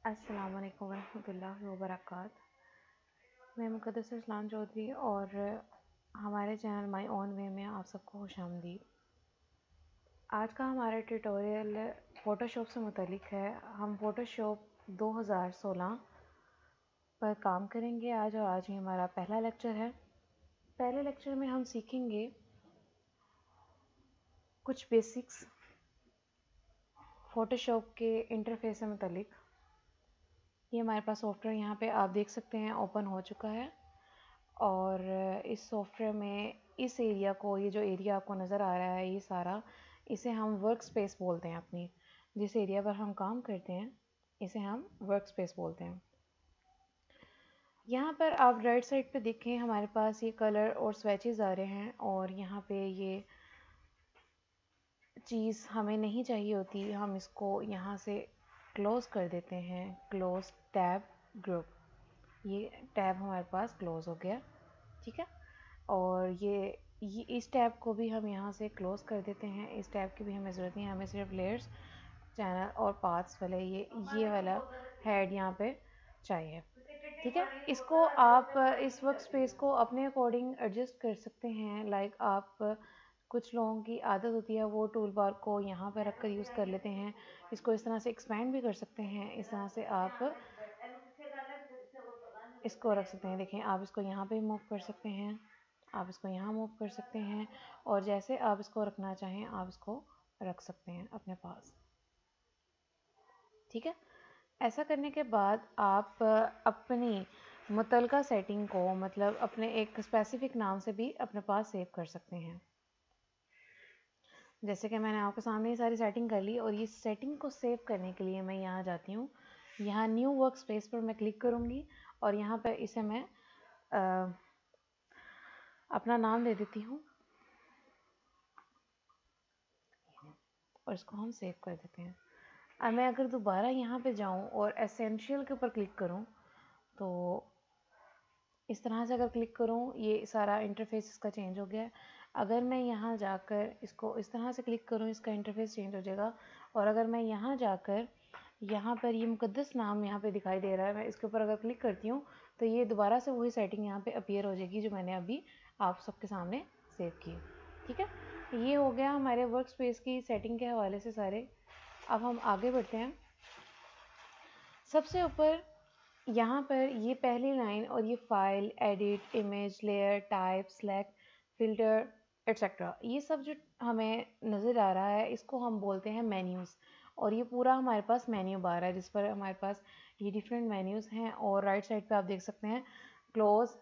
अस्सलाम वालेकुम वरहमतुल्लाहि वबरकात। मैं मुक़द्दस इस्लाम चौधरी और हमारे चैनल माय ओन वे में आप सबको खुशामदीद। आज का हमारा ट्यूटोरियल फ़ोटोशॉप से मुतल्लिक़ है। हम फ़ोटोशॉप 2016 पर काम करेंगे आज, और आज ही हमारा पहला लेक्चर है। पहले लेक्चर में हम सीखेंगे कुछ बेसिक्स फ़ोटोशॉप के इंटरफेस से मुतल्लिक़। ये हमारे पास सॉफ्टवेयर यहाँ पे आप देख सकते हैं ओपन हो चुका है, और इस सॉफ्टवेयर में इस एरिया को, ये जो एरिया आपको नज़र आ रहा है, ये सारा, इसे हम वर्क स्पेस बोलते हैं। अपनी जिस एरिया पर हम काम करते हैं इसे हम वर्क स्पेस बोलते हैं। यहाँ पर आप राइट साइड पे देखें, हमारे पास ये कलर और स्वेचेस आ रहे हैं, और यहाँ पे ये चीज़ हमें नहीं चाहिए होती, हम इसको यहाँ से क्लोज़ कर देते हैं। क्लोज टैब ग्रुप, ये टैब हमारे पास क्लोज़ हो गया, ठीक है। और ये इस टैब को भी हम यहाँ से क्लोज़ कर देते हैं। इस टैब की भी हमें ज़रूरत नहीं है, हमें सिर्फ लेयर्स, चैनल और पाथ्स वाले ये वाला हेड यहाँ पे चाहिए, ठीक है। इसको आप इस वर्क स्पेस को अपने अकॉर्डिंग एडजस्ट कर सकते हैं। लाइक आप, कुछ लोगों की आदत होती है वो टूल बार को यहाँ पर रख कर यूज़ कर लेते हैं। इसको इस तरह से एक्सपैंड भी कर सकते हैं, इस तरह से आप इसको रख सकते हैं। देखें, आप इसको यहाँ पे मूव कर सकते हैं, आप इसको यहाँ मूव कर सकते हैं, और जैसे आप इसको रखना चाहें आप इसको रख सकते हैं अपने पास, ठीक है। ऐसा करने के बाद आप अपनी मुतलका सेटिंग को, मतलब अपने एक स्पेसिफिक नाम से भी अपने पास सेव कर सकते हैं। जैसे कि मैंने आपके सामने ये सारी सेटिंग कर ली, और ये सेटिंग को सेव करने के लिए मैं यहाँ जाती हूँ, यहाँ न्यू वर्क स्पेस पर मैं क्लिक करूँगी, और यहाँ पर इसे मैं अपना नाम दे देती हूँ, और इसको हम सेव कर देते हैं। अब मैं अगर दोबारा यहाँ पे जाऊँ और एसेंशियल के ऊपर क्लिक करूँ, तो इस तरह से अगर क्लिक करूँ, ये सारा इंटरफेस इसका चेंज हो गया है। अगर मैं यहाँ जाकर इसको इस तरह से क्लिक करूँ, इसका इंटरफेस चेंज हो जाएगा। और अगर मैं यहाँ जाकर, यहाँ पर ये मुक़द्दस नाम यहाँ पे दिखाई दे रहा है, मैं इसके ऊपर अगर क्लिक करती हूँ तो ये दोबारा से वही सेटिंग यहाँ पे अपीयर हो जाएगी जो मैंने अभी आप सबके सामने सेव की, ठीक है। ये हो गया हमारे वर्क स्पेस की सेटिंग के हवाले से सारे। अब हम आगे बढ़ते हैं। सबसे ऊपर यहाँ पर ये पहली लाइन, और ये file, edit, image, layer, type, select, filter, etcetera, ये सब जो हमें नज़र आ रहा है इसको हम बोलते हैं मेन्यूज़। और ये पूरा हमारे पास मेन्यू बार है जिस पर हमारे पास ये डिफरेंट मेन्यूज़ हैं। और राइट साइड पे आप देख सकते हैं क्लोज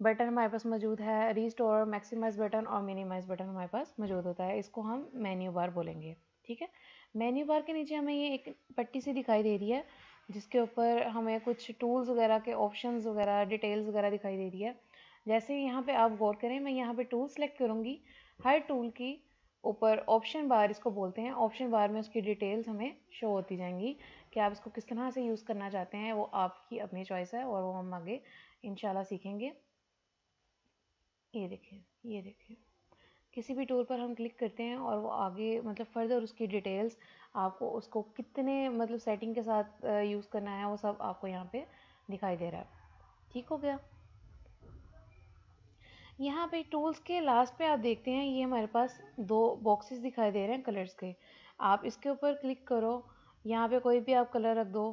बटन हमारे पास मौजूद है, रीस्टोर, मैक्सिमाइज बटन और मिनिमाइज बटन हमारे पास मौजूद होता है। इसको हम मेन्यू बार बोलेंगे, ठीक है। मेन्यू बार के नीचे हमें ये एक पट्टी सी दिखाई दे रही है जिसके ऊपर हमें कुछ टूल्स वगैरह के ऑप्शंस वगैरह, डिटेल्स वगैरह दिखाई दे रही है। जैसे यहाँ पे आप गौर करें, मैं यहाँ पे टूल सेलेक्ट करूँगी, हर टूल की ऊपर ऑप्शन बार इसको बोलते हैं, ऑप्शन बार में उसकी डिटेल्स हमें शो होती जाएंगी कि आप इसको किस तरह से यूज़ करना चाहते हैं। वो आपकी अपनी चॉइस है, और वो हम आगे इंशाल्लाह सीखेंगे। ये देखिए, ये देखिए, किसी भी टूल पर हम क्लिक करते हैं और वो आगे, मतलब फर्दर उसकी डिटेल्स आपको, उसको कितने मतलब सेटिंग के साथ यूज़ करना है, वो सब आपको यहाँ पे दिखाई दे रहा है, ठीक हो गया। यहाँ पे टूल्स के लास्ट पे आप देखते हैं ये हमारे पास दो बॉक्सेस दिखाई दे रहे हैं कलर्स के। आप इसके ऊपर क्लिक करो, यहाँ पे कोई भी आप कलर रख दो,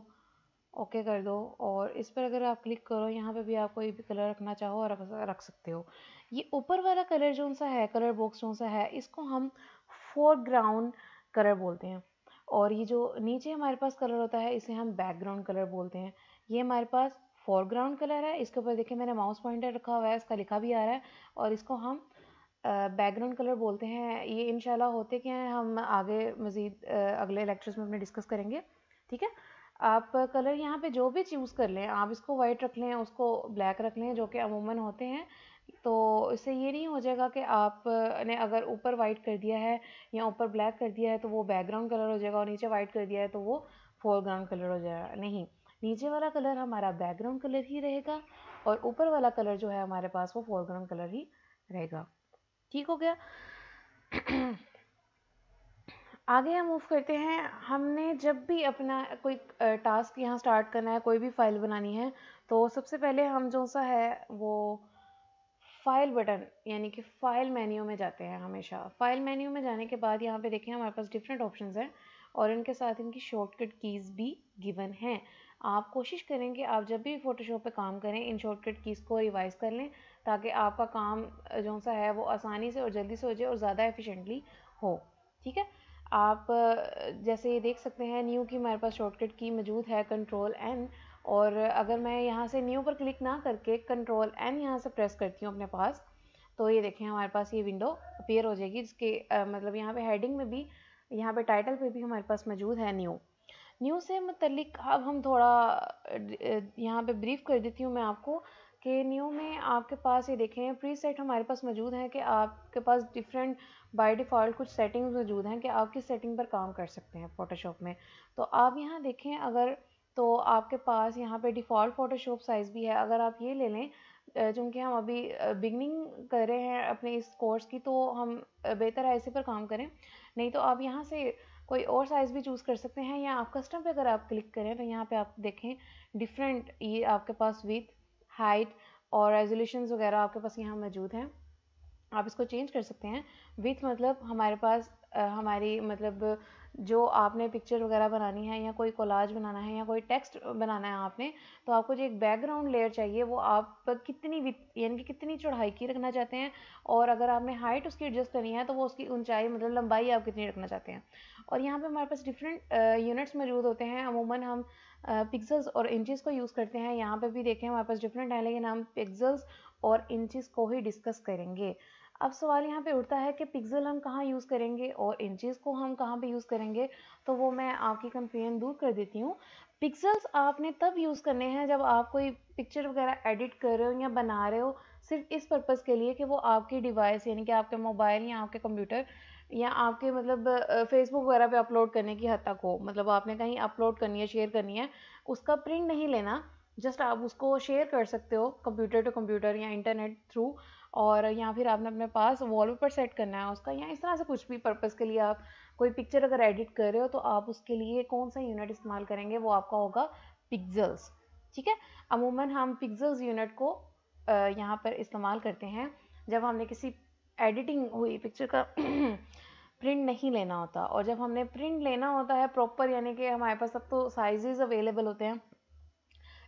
ओके कर दो, और इस पर अगर आप क्लिक करो, यहाँ पे भी आप कोई भी कलर रखना चाहो और रख सकते हो। ये ऊपर वाला कलर जो सा है, कलर बॉक्स जो सा है, इसको हम फोरग्राउंड कलर बोलते हैं। और ये जो नीचे हमारे पास कलर होता है इसे हम बैकग्राउंड कलर बोलते हैं। ये हमारे पास फोरग्राउंड कलर है, इसके ऊपर देखिए मैंने माउस पॉइंटर रखा हुआ है, इसका लिखा भी आ रहा है, और इसको हम बैकग्राउंड कलर बोलते हैं। ये इंशाल्लाह होते क्या हैं हम आगे मज़ीद अगले लेक्चर्स में अपने डिस्कस करेंगे, ठीक है। आप कलर यहाँ पे जो भी चूज़ कर लें, आप इसको वाइट रख लें, उसको ब्लैक रख लें, जो कि अमूमन होते हैं, तो इससे ये नहीं हो जाएगा कि आपने अगर ऊपर वाइट कर दिया है या ऊपर ब्लैक कर दिया है तो वो बैकग्राउंड कलर हो जाएगा, और नीचे वाइट कर दिया है तो वो फोरग्राउंड कलर हो जाएगा। नहीं, नीचे वाला कलर हमारा बैकग्राउंड कलर ही रहेगा, और ऊपर वाला कलर जो है हमारे पास वो फोरग्राउंड कलर ही रहेगा, ठीक हो गया। आगे हम मूव करते हैं। हमने जब भी अपना कोई टास्क यहाँ स्टार्ट करना है, कोई भी फाइल बनानी है, तो सबसे पहले हम जो सा है वो फाइल बटन यानी कि फ़ाइल मेन्यू में जाते हैं हमेशा। फ़ाइल मेन्यू में जाने के बाद यहाँ पे देखें हमारे पास डिफरेंट ऑप्शंस हैं और इनके साथ इनकी शॉर्टकट कीज़ भी गिवन हैं। आप कोशिश करें कि आप जब भी फ़ोटोशॉप पे काम करें इन शॉर्टकट कीज़ को रिवाइज़ कर लें, ताकि आपका काम जो सा है वो आसानी से और जल्दी से हो जाए और ज़्यादा एफिशिएंटली हो। ठीक है, आप जैसे ये देख सकते हैं न्यू की हमारे पास शॉर्टकट की मौजूद है Ctrl+N, और अगर मैं यहाँ से न्यू पर क्लिक ना करके Ctrl+N यहाँ से प्रेस करती हूँ अपने पास, तो ये देखें हमारे पास ये विंडो अपीयर हो जाएगी, जिसके मतलब यहाँ पे हेडिंग में भी, यहाँ पे टाइटल पे भी हमारे पास मौजूद है न्यू। न्यू से मतलब अब हम थोड़ा यहाँ पे ब्रीफ कर देती हूँ मैं आपको कि न्यू में आपके पास ये देखें प्री सेट हमारे पास मौजूद है कि आपके पास डिफरेंट बाय डिफ़ॉल्ट कुछ सेटिंग्स मौजूद हैं कि आप किस सेटिंग पर काम कर सकते हैं फ़ोटोशॉप में। तो आप यहाँ देखें अगर, तो आपके पास यहाँ पे डिफ़ॉल्ट फ़ोटोशॉप साइज़ भी है। अगर आप ये ले लें, चूँकि हम अभी बिगनिंग कर रहे हैं अपने इस कोर्स की, तो हम बेहतर है इसी पर काम करें। नहीं तो आप यहाँ से कोई और साइज़ भी चूज़ कर सकते हैं, या आप कस्टम पे अगर आप क्लिक करें तो यहाँ पे आप देखें डिफरेंट ये आपके पास विड्थ, हाइट और रेजोल्यूशंस वगैरह आपके पास यहाँ मौजूद हैं। आप इसको चेंज कर सकते हैं। विथ मतलब हमारे पास हमारी मतलब जो आपने पिक्चर वगैरह बनानी है या कोई कोलाज बनाना है या कोई टेक्स्ट बनाना है आपने, तो आपको जो एक बैकग्राउंड लेयर चाहिए वो आप कितनी विथ यानी कि कितनी चौड़ाई की रखना चाहते हैं, और अगर आपने हाइट उसकी एडजस्ट करनी है तो वो उसकी ऊंचाई मतलब लंबाई आप कितनी रखना चाहते हैं। और यहाँ पे हमारे पास डिफरेंट यूनिट्स मौजूद होते हैं। अमूमन हम पिक्सल्स और इंचज़ को यूज़ करते हैं। यहाँ पे भी देखें हमारे पास डिफरेंट है, लेकिन हम पिक्सल्स और इंचज़ को ही डिस्कस करेंगे। अब सवाल यहाँ पे उठता है कि पिक्सल हम कहाँ यूज़ करेंगे और इंचेस को हम कहाँ पे यूज़ करेंगे, तो वो मैं आपकी कंफ्यूजन दूर कर देती हूँ। पिक्सल्स आपने तब यूज़ करने हैं जब आप कोई पिक्चर वगैरह एडिट कर रहे हो या बना रहे हो, सिर्फ इस पर्पज़ के लिए कि वो आपकी डिवाइस यानी कि आपके मोबाइल या आपके कंप्यूटर या आपके मतलब फेसबुक वगैरह पे अपलोड करने की हद तक हो। मतलब आपने कहीं अपलोड करनी है, शेयर करनी है, उसका प्रिंट नहीं लेना, जस्ट आप उसको शेयर कर सकते हो कंप्यूटर टू कंप्यूटर या इंटरनेट थ्रू, और या फिर आपने अपने पास वॉलपेपर सेट करना है उसका, या इस तरह से कुछ भी पर्पज़ के लिए आप कोई पिक्चर अगर एडिट कर रहे हो तो आप उसके लिए कौन सा यूनिट इस्तेमाल करेंगे, वो आपका होगा पिक्सल्स। ठीक है, अमूमन हम पिक्सल्स यूनिट को यहाँ पर इस्तेमाल करते हैं जब हमने किसी एडिटिंग हुई पिक्चर का प्रिंट नहीं लेना होता, और जब हमने प्रिंट लेना होता है प्रॉपर, यानी कि हमारे पास अब तो साइजेस अवेलेबल होते हैं,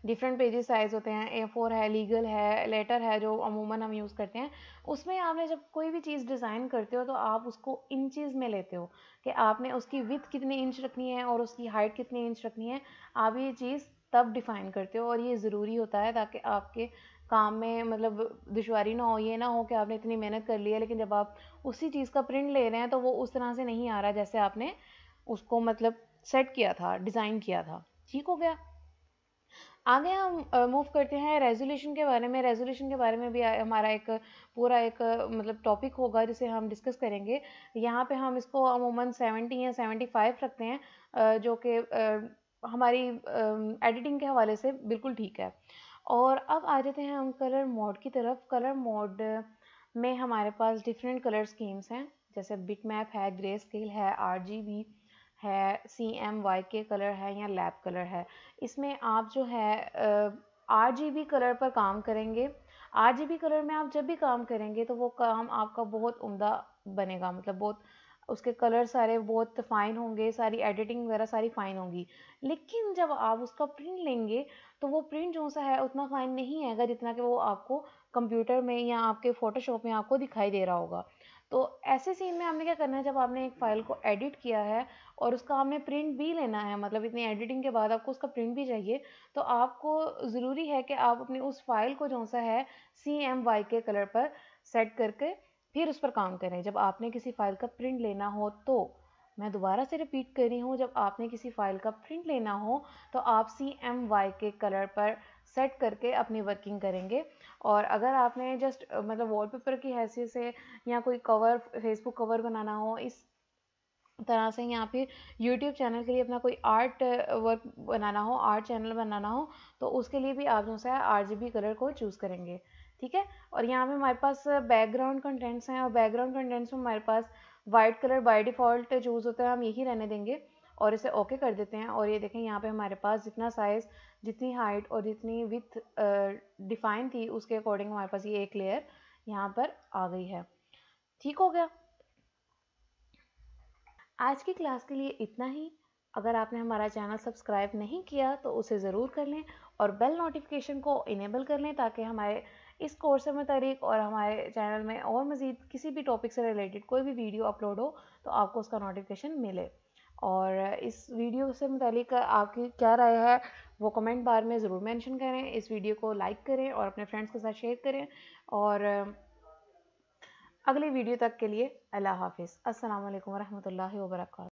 डिफरेंट पेजेस साइज़ होते हैं, A4 है, लीगल है, लेटर है जो अमूमन हम यूज़ करते हैं। उसमें आपने जब कोई भी चीज़ डिज़ाइन करते हो तो आप उसको इंचेस में लेते हो कि आपने उसकी विड्थ कितनी इंच रखनी है और उसकी हाइट कितनी इंच रखनी है। आप ये चीज़ तब डिफ़ाइन करते हो, और ये ज़रूरी होता है ताकि आपके काम में मतलब दुश्वारी ना हो। ये ना हो कि आपने इतनी मेहनत कर ली है लेकिन जब आप उसी चीज़ का प्रिंट ले रहे हैं तो वो उस तरह से नहीं आ रहा जैसे आपने उसको मतलब सेट किया था, डिज़ाइन किया था। ठीक हो गया। आगे हम मूव करते हैं रेजोल्यूशन के बारे में। रेजोल्यूशन के बारे में भी हमारा एक पूरा एक मतलब टॉपिक होगा जिसे हम डिस्कस करेंगे। यहाँ पे हम इसको अमूमन 70 या 75 रखते हैं, जो कि हमारी एडिटिंग के हवाले से बिल्कुल ठीक है। और अब आ जाते हैं हम कलर मोड की तरफ। कलर मोड में हमारे पास डिफरेंट कलर स्कीम्स हैं, जैसे बिटमैप है, ग्रे स्केल है, RGB है, CMYK कलर है या लैब कलर है। इसमें आप जो है RGB कलर पर काम करेंगे। RGB कलर में आप जब भी काम करेंगे तो वो काम आपका बहुत उम्दा बनेगा, मतलब बहुत उसके कलर सारे बहुत फ़ाइन होंगे, सारी एडिटिंग वगैरह सारी फ़ाइन होंगी। लेकिन जब आप उसका प्रिंट लेंगे तो वो प्रिंट जो सा है उतना फ़ाइन नहीं आएगा जितना कि वो आपको कंप्यूटर में या आपके फ़ोटोशॉप में आपको दिखाई दे रहा होगा। तो ऐसे सीन में आपने क्या करना है, जब आपने एक फ़ाइल को एडिट किया है और उसका आपने प्रिंट भी लेना है, मतलब इतनी एडिटिंग के बाद आपको उसका प्रिंट भी चाहिए, तो आपको ज़रूरी है कि आप अपनी उस फाइल को जो सा है CMYK कलर पर सेट करके फिर उस पर काम करें। जब आपने किसी फ़ाइल का प्रिंट लेना हो तो, मैं दोबारा से रिपीट कर रही हूँ, जब आपने किसी फ़ाइल का प्रिंट लेना हो तो आप CMYK कलर पर सेट करके अपनी वर्किंग करेंगे। और अगर आपने जस्ट मतलब वॉलपेपर की हैसियत से या कोई कवर फेसबुक कवर बनाना हो इस तरह से, या फिर यूट्यूब चैनल के लिए अपना कोई आर्ट वर्क बनाना हो, आर्ट चैनल बनाना हो, तो उसके लिए भी आप जो है RGB कलर को चूज़ करेंगे। ठीक है, और यहाँ पे हमारे पास बैकग्राउंड कंटेंट्स हैं, और बैकग्राउंड कंटेंट्स में हमारे पास white colour by default choose होता है, हम यही रहने देंगे और इसे ओके कर देते हैं। और ये देखें यहाँ पे हमारे पास जितना साइज़, जितनी हाइट और जितनी विड्थ डिफ़ाइन थी उसके अकॉर्डिंग हमारे पास ये एक लेयर यहाँ पर आ गई है। ठीक हो गया। आज की क्लास के लिए इतना ही। अगर आपने हमारा चैनल सब्सक्राइब नहीं किया तो उसे ज़रूर कर लें और बेल नोटिफिकेशन को इनेबल कर लें ताकि हमारे इस कोर्स से मुतालिक और हमारे चैनल में और मज़ीद किसी भी टॉपिक से रिलेटेड कोई भी वीडियो अपलोड हो तो आपको उसका नोटिफिकेशन मिले। और इस वीडियो से मुतालिक आपकी क्या राय है वो कमेंट बार में ज़रूर मेंशन करें। इस वीडियो को लाइक करें और अपने फ्रेंड्स के साथ शेयर करें। और अगली वीडियो तक के लिए अल्लाह हाफिज़। अस्सलाम वालेकुम रहमतुल्लाहि व बरकातहू।